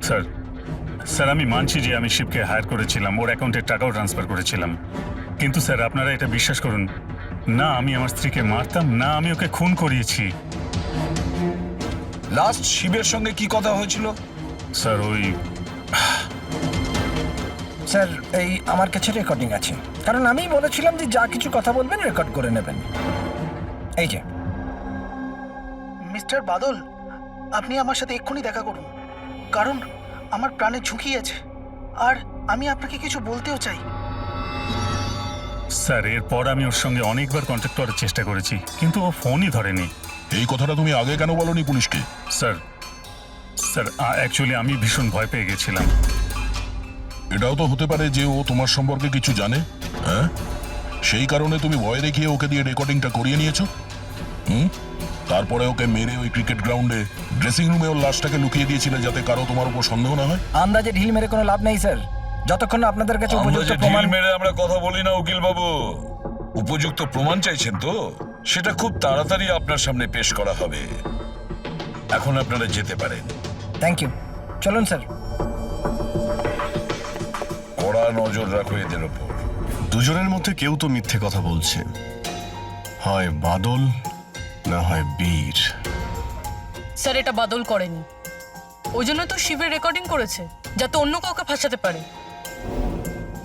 স্যার স্যার আমি মানছি যে আমি শিবকে হায়ার করেছিলাম, ওর অ্যাকাউন্টে টাকাও ট্রান্সফার করেছিলাম, কিন্তু স্যার আপনারা এটা বিশ্বাস করুন না, আমি আমার স্ত্রীকে মারতাম না, আমি ওকে খুন করিয়েছি। লাস্ট শিবের সঙ্গে কি কথা হয়েছিল? স্যার ওই স্যার এই আমার কাছে রেকর্ডিং আছে, কারণ আমি বলেছিলাম যে যা কিছু কথা বলবেন রেকর্ড করে নেবেন। এই যে মিস্টার বাদল, আপনি আমার সাথে এক্ষুনি দেখা করুন, কারণ আমার প্রাণে ঝুঁকি আছে আর আমি আপনাকে কিছু বলতেও চাই। স্যার এরপর আমি ওর সঙ্গে অনেকবার কন্ট্যাক্ট করার চেষ্টা করেছি, কিন্তু ও ফোনই ধরেনি। এই কথাটা তুমি আগে কেন বলনি পুলিশকে? স্যার স্যার অ্যাকচুয়ালি আমি ভীষণ ভয় পেয়ে গেছিলাম। এটাও তো হতে পারে যে ও তোমার সম্পর্কে কিছু জানে। হ্যাঁ, সেই কারণে তুমি ভয় দেখিয়ে ওকে দিয়ে রেকর্ডিংটা করিয়ে নিয়েছো। তারপরে ওকে মেরে ওই ক্রিকেট গ্রাউন্ডে ড্রেসিং রুমে ওর লাশটাকে লুকিয়ে দিয়েছিলে যাতে কারো তোমার উপর সন্দেহ না হয়। আন্দাজে ঢিল মেরে কোনো লাভ নেই স্যার, যতক্ষণ না আপনাদের কাছে উপযুক্ত প্রমাণ। ঢিল মেরে আমরা কথা বলি না উকিল বাবু। উপযুক্ত প্রমাণ চাইছেন তো, সেটা খুব তাড়াতাড়ি আপনার সামনে পেশ করা হবে। এখন আপনারা যেতে পারেন। থ্যাংক ইউ, চলুন স্যার। কড়া নজর রাখো এদের ওপর। দুজনের মধ্যে কেউ তো মিথ্যে কথা বলছে, হয় বাদল না হয় বীর। স্যার এটা বাদল করেনি, ওই জন্য তো শিবের রেকর্ডিং করেছে যাতে অন্য কাউকে ফাঁসাতে পারে।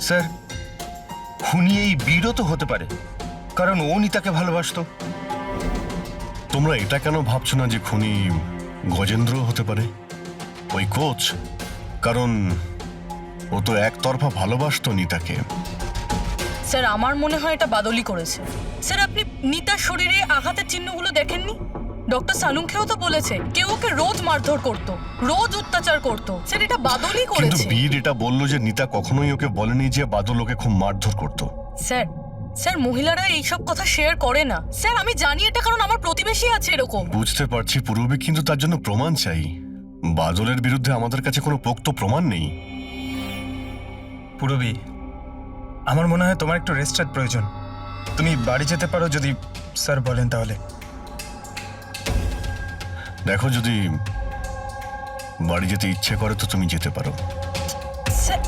স্যার খুনি এই বীরও তো হতে পারে, কারণ ও নিতাকে ভালোবাসতো। তোমরা এটা কেন ভাবছো না যে খুনি গজেন্দ্র হতে পারে, ওই কোচ? কারণ ও তো একতরফা ভালোবাসতো নিতাকে। স্যার আমার মনে হয় এটা বাদলই করেছে। স্যার আপনি নিতার শরীরে আঘাতের চিহ্নগুলো দেখেননি? ডক্টর সালুঙ্কেও তো বলেছে কেউ ওকে রোজ মারধর করতো, রোজ অত্যাচার করতো। স্যার এটা বাদলই কিন্তু করেছে। বীর এটা বললো যে নিতা কখনোই ওকে বলেনি যে বাদল ওকে খুব মারধর করতো। স্যার স্যার মহিলারা এইসব কথা শেয়ার করে না। স্যার আমি জানি এটা, কারণ আমার প্রতিবেশী আছে এরকম। বুঝতে পারছি পূর্বে, কিন্তু তার জন্য প্রমাণ চাই। বাদলের বিরুদ্ধে আমাদের কাছে কোনো পোক্ত প্রমাণ নেই। পুরবী, আমার মনে হয় তোমার একটু রেস্টের প্রয়োজন। তুমি বাড়ি যেতে পারো যদি স্যার বলেন তাহলে। দেখো, যদি বাড়ি যেতে ইচ্ছে করে তো তুমি যেতে পারো। স্যার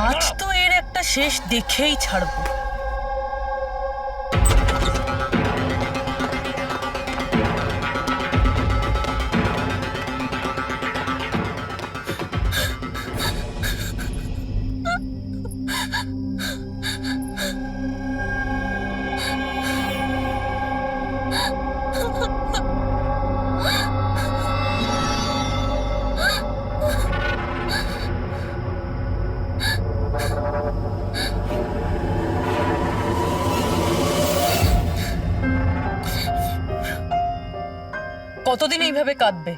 আজ তো এর একটা শেষ দেখেই ছাড়বো। কতদিন এইভাবে কাঁদবে?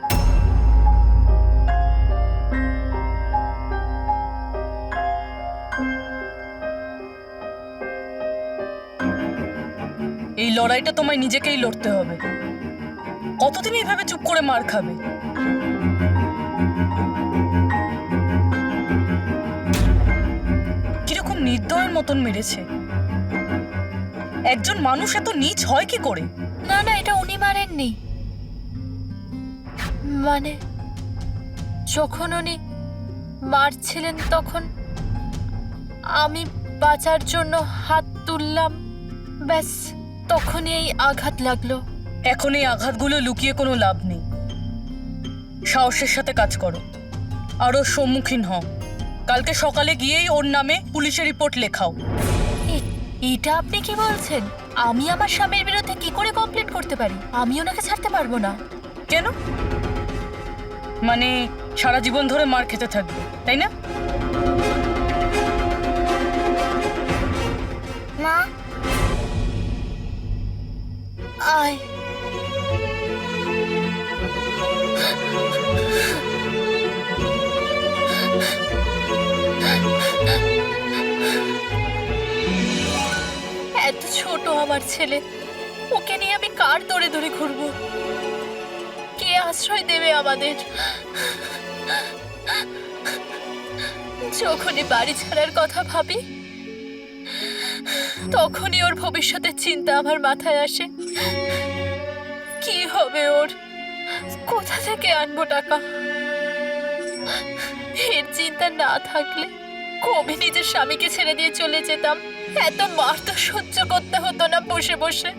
এই লড়াইটা তোমায় নিজেকেই লড়তে হবে। কতদিন এইভাবে চুপ করে মার খাবে? কিরকম নির্দয়ের মতন মেরেছে। একজন মানুষ এত নীচ হয় কি করে? না না, এটা উনি মারেননি। মানে যখন উনি মারছিলেন তখন আমি বাঁচার জন্য হাত তুললাম, ব্যাস তখনই এই আঘাত লাগলো। এখন এই আঘাতগুলো লুকিয়ে কোনো লাভ নেই। সাহসের সাথে কাজ করো, আরও সম্মুখীন হও। কালকে সকালে গিয়েই ওর নামে পুলিশে রিপোর্ট লেখাও। এটা আপনি কি বলছেন? আমি আমার স্বামীর বিরুদ্ধে কি করে কমপ্লেন করতে পারি? আমি ওনাকে ছাড়তে পারবো না। কেন? মানে সারা জীবন ধরে মার খেতে থাকবে, তাই না? মা আয়। এত ছোট আমার ছেলে, ওকে নিয়ে আমি কার দৌড়ে দৌড়ে ঘুরবো? কে আশ্রয় দেবে আমাদের? যখনই বাড়ি ছাড়ার কথা ভাবি তখনই ওর ভবিষ্যতের চিন্তা আমার মাথায় আসে। কি হবে ওর? কোথা থেকে আনবো টাকা? এর চিন্তা না থাকলে কবে নিজের স্বামীকে ছেড়ে দিয়ে চলে যেতাম। এত মার তো সহ্য করতে হতো না বসে বসে।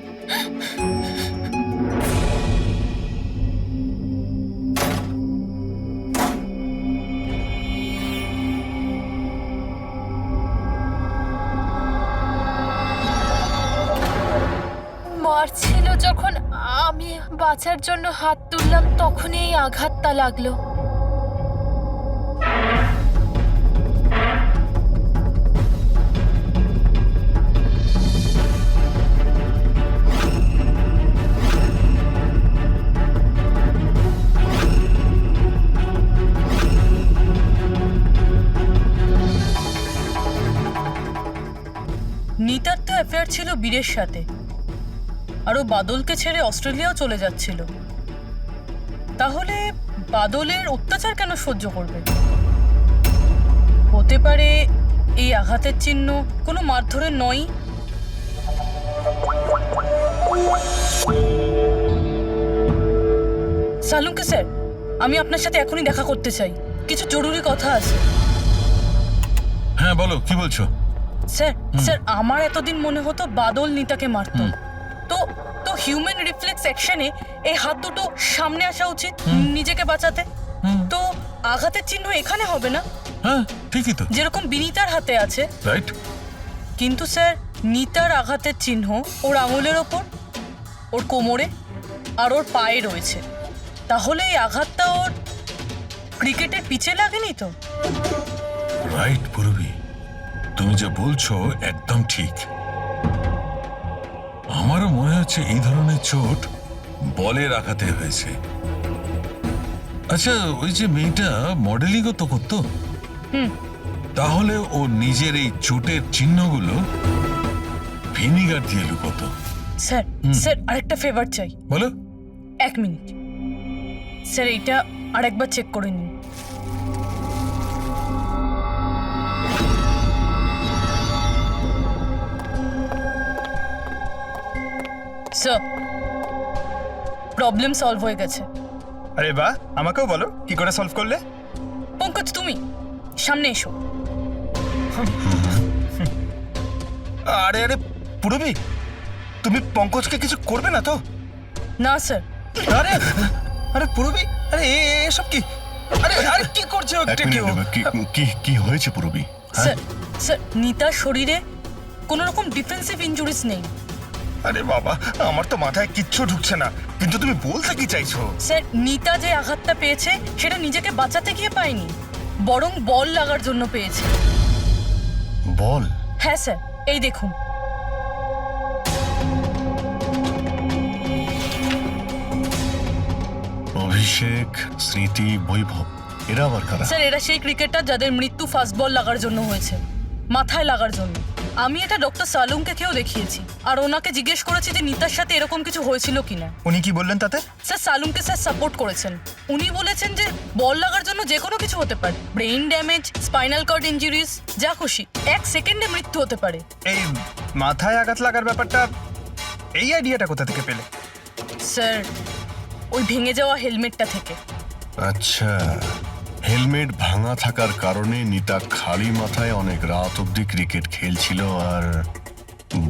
মারছিল যখন আমি বাঁচার জন্য হাত তুললাম তখনই এই আঘাতটা লাগলো। নিতার তো অ্যাফেয়ার ছিল বীরের সাথে, আর ও বাদলকে ছেড়ে অস্ট্রেলিয়াও চলে যাচ্ছিল। তাহলে বাদলের অত্যাচার কেন সহ্য করবে? হতে পারে এই আঘাতের চিহ্ন কোনো মারধরের নয়। সালুঙ্কে স্যার, আমি আপনার সাথে এখনই দেখা করতে চাই, কিছু জরুরি কথা আছে। হ্যাঁ বলো, কি বলছো? স্যার স্যার আমার এতদিন মনে হতো বাদল নিতাকে মারত। তো তো হিউম্যান রিফ্লেক্স অ্যাকশনে এই হাত দুটো সামনে আসা উচিত নিজেকে বাঁচাতে। তো আঘাতের চিহ্ন এখানে হবে না? হ্যাঁ ঠিকই তো, যেরকম বিনীতার হাতে আছে। রাইট। কিন্তু স্যার নিতার আঘাতের চিহ্ন ওর আঙুলের ওপর, ওর কোমরে আর ওর পায়ে রয়েছে। তাহলে এই আঘাতটা ওর ক্রিকেটের পিচে লাগেনি তো? রাইট পূর্বী, তুমি যা বলছো একদম ঠিক। আমারও মনে হচ্ছে এই ধরনের চোট বলের আঘাতে হয়েছে। আচ্ছা, ওই যে মেয়েটা মডেলিংও তো করতো, তাহলে ও নিজের এই চোটের চিহ্নগুলো ভিনিগার দিয়ে লুকোতো। স্যার স্যার আরেকটা ফেভার চাই। বলো। 1 মিনিট স্যার, এইটা আরেকবার চেক করে নিন। স্যার, প্রবলেম সলভ হয়ে গেছে। আরে বাহ, আমাকেও বলো কি করে সলভ করলে। পঙ্কজ, তুমি সামনে এসো। আরে আরে পুরবি, তুমি পঙ্কজকে কিছু করবে না তো? না স্যার। আরে আরে পুরবি, আরে এসব কি? আরে আরে কি করছে ও? এক মিনিট, কি হয়েছে পুরবি? স্যার স্যার নিতার শরীরে কোনো রকম ডিফেন্সিভ ইনজুরিস নেই। আরে বাবা, আমার তো মাথায় কিচ্ছু ঢুকছে না, কিন্তু তুমি বলতে কি চাইছো? স্যার নিতা যে আঘাতটা পেয়েছে সেটা নিজেকে বাঁচাতে গিয়ে পায়নি, বরং বল লাগার জন্য পেয়েছে। বল? হ্যাঁ স্যার, এই দেখুন। অভিষেক, স্মৃতি, বৈভব, এরা আবার কারা? স্যার এরা সেই ক্রিকেটার যাদের মৃত্যু ফাস্ট বল লাগার জন্য হয়েছে, মাথায় লাগার জন্য। আমি এটা ডক্টর সালুংকে কেউ দেখিয়েছি, আর ওনাকে জিজ্ঞেস করেছি যে নিতার সাথে এরকম কিছু হয়েছিল কিনা। উনি কি বললেন তাতে? স্যার সালুংকে স্যার সাপোর্ট করেছেন। উনি বলেছেন যে বল লাগার জন্য যে কোনো কিছু হতে পারে, brain damage, spinal cord injuries, যা খুশি, 1 সেকেন্ডে মৃত্যু হতে পারে। এই মাথায় আঘাত লাগার ব্যাপারটা, এই আইডিয়াটা কোথা থেকে পেলে? স্যার ওই ভেঙে যাওয়া হেলমেটটা থেকে। আচ্ছা, হেলমেট ভাঙা থাকার কারণে নিতা খালি মাথায় অনেক রাত অব্দি ক্রিকেট খেলছিল আর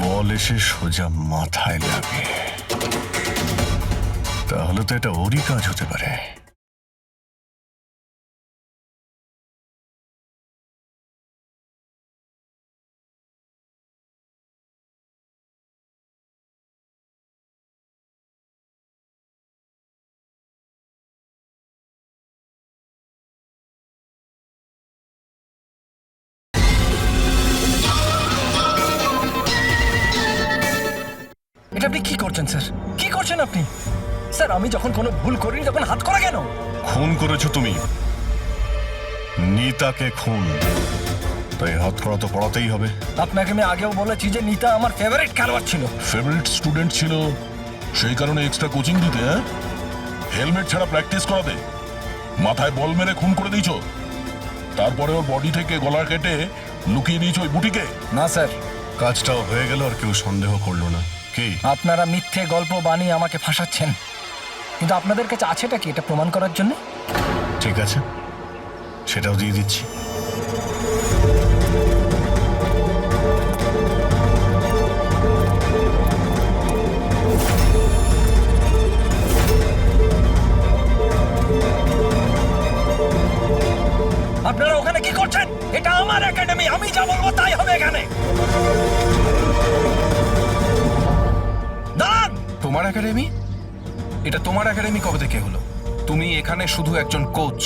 বল এসে সোজা মাথায় লাগে। তাহলে তো এটা ওরই কাজ হতে পারে। এটা আপনি কি করছেন স্যার? কি করছেন আপনি? স্যার আমি যখন কোনো ভুল করিনি তখন হাত করা কেন? খুন করেছো তুমি, নিতাকে খুন, তাই হাত করা তো পড়াতেই হবে। আপনাকে আমি আগেও বলেছি যে নিতা আমার ফেভারিট খেলোয়াড় ছিল। ফেভারিট স্টুডেন্ট ছিল, সেই কারণে এক্সট্রা কোচিং দিতে, হ্যাঁ? হেলমেট ছাড়া প্র্যাকটিস করাতে, মাথায় বল মেরে খুন করে দিয়েছো, তারপরে ওর বডি থেকে গলা কেটে লুকিয়ে দিয়েছো ওই বুটিকে। না স্যার, কাজটাও হয়ে গেল আর কেউ সন্দেহ করলো না। কি আপনারা মিথ্যে গল্প বানিয়ে আমাকে ফাঁসাচ্ছেন, কিন্তু আপনাদের কাছে আছেটা কি এটা প্রমাণ করার জন্য? ঠিক আছে, সেটাও দিয়ে দিচ্ছি। আপনারা ওখানে কি করছেন? এটা আমার একাডেমি, আমি যা বলবো তাই হবে এখানে। দাঁড়ান! তোমার একাডেমি? এটা তোমার একাডেমি কবে থেকে হলো? তুমি এখানে শুধু একজন কোচ।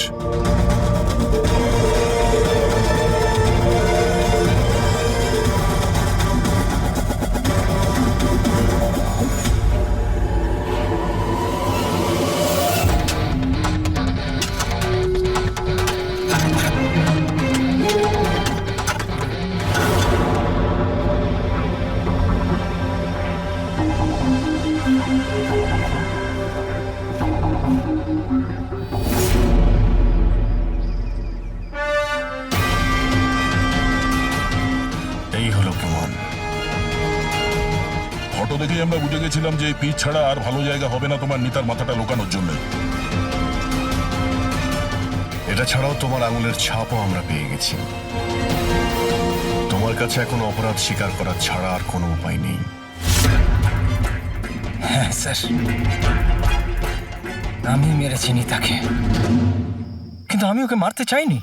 এই হলো প্রমাণ। ফটো দেখেই আমরা বুঝে গেছিলাম যে এই পিচ ছাড়া আর ভালো জায়গা হবে না তোমার নিতার মাথাটা লুকানোর জন্য। এটা ছাড়াও তোমার আঙুলের ছাপও আমরা পেয়ে গেছি। তোমার কাছে এখন অপরাধ স্বীকার করা ছাড়া আর কোনো উপায় নেই। হ্যাঁ স্যার, আমি মেরেছি নিতাকে, কিন্তু আমি ওকে মারতে চাইনি।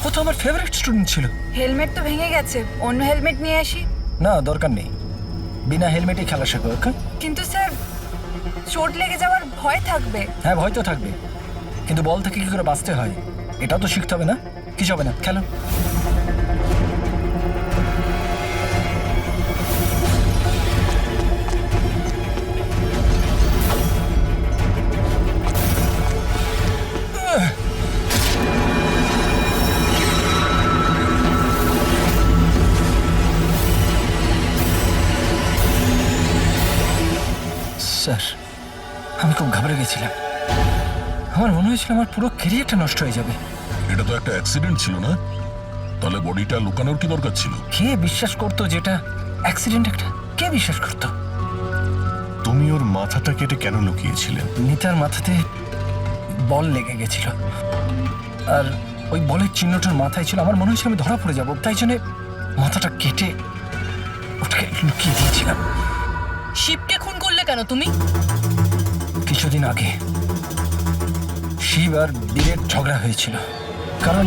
ও তো আমার ফেভারিট স্টুডেন্ট ছিল। হেলমেট তো ভেঙে গেছে, অন্য হেলমেট নিয়ে আসি। না, দরকার নেই, বিনা হেলমেটেই খেলা শেখো। ওকে? কিন্তু স্যার চোট লেগে যাওয়ার ভয় থাকবে। হ্যাঁ, ভয় তো থাকবে, কিন্তু বল থেকে কি করে বাঁচতে হয় এটাও তো শিখতে হবে না? কিছু হবে না, খেলো। স্যার আমি খুব ঘাবড়ে গেছিলাম, আমার মনে হয়েছিল আমার পুরো ক্যারিয়ারটা নষ্ট হয়ে যাবে। এটা তো একটা অ্যাক্সিডেন্ট ছিল না? তাহলে বডিটা লুকানোর কি দরকার ছিল? কে বিশ্বাস করতো যেটা অ্যাক্সিডেন্ট একটা? কে বিশ্বাস করতো? তুমি ওর মাথাটা কেটে কেন লুকিয়েছিলে? নিতার মাথাতে বল লেগে গেছিল, আর ওই বলের চিহ্নটার মাথায় ছিল। আমার মনে হয়েছিল আমি ধরা পড়ে যাবো, তাই জন্য মাথাটা কেটে ওটাকে লুকিয়ে দিয়েছিলাম। শিবকে খুন করলে কেন তুমি? কিছুদিন আগে শিব আর বীরের ঝগড়া হয়েছিল, কারণ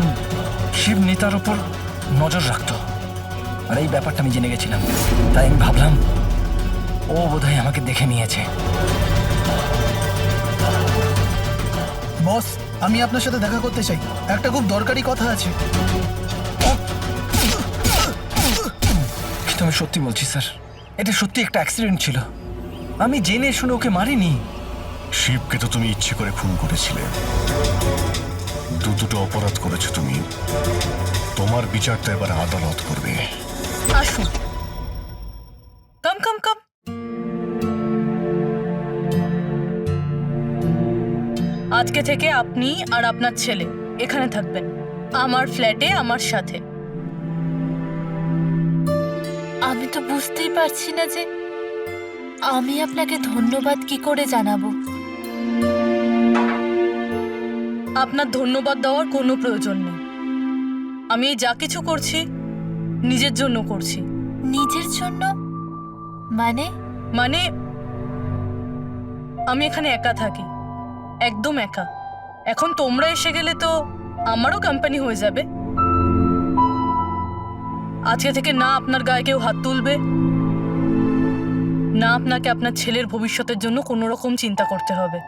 শিব নিতার উপর নজর রাখতো, আর এই ব্যাপারটা আমি জেনে গেছিলাম। তাই আমি ভাবলাম ও বোধহয় আমাকে দেখে নিয়েছে। বস, আমি আপনার সাথে দেখা করতে চাই, একটা খুব দরকারি কথা আছে। কিন্তু আমি সত্যি বলছি স্যার, এটা সত্যি একটা অ্যাক্সিডেন্ট ছিল। আমি জেনে শুনে ওকে মারিনি। শিবকে তো তুমি ইচ্ছে করে খুন করেছিলে। দুটো অপরাধ করেছো তুমি। তোমার বিচারটা এবার আদালত করবে। আসুন, কাম কাম কাম। আজকে থেকে আপনি আর আপনার ছেলে এখানে থাকবেন, আমার ফ্ল্যাটে আমার সাথে। আমি তো বুঝতেই পারছি না যে আমি আপনাকে ধন্যবাদ কি করে জানাবো। আপনার ধন্যবাদ দেওয়ার কোনো প্রয়োজন নেই। আমি এই যা কিছু করছি নিজের জন্য করছি। নিজের জন্য মানে? মানে আমি এখানে একা থাকি, একদম একা। এখন তোমরা এসে গেলে তো আমারও কোম্পানি হয়ে যাবে। আজকে থেকে না আপনার গায়ে কেউ হাত তুলবে, না আপনাকে আপনার ছেলের ভবিষ্যতের জন্য কোনো রকম চিন্তা করতে হবে।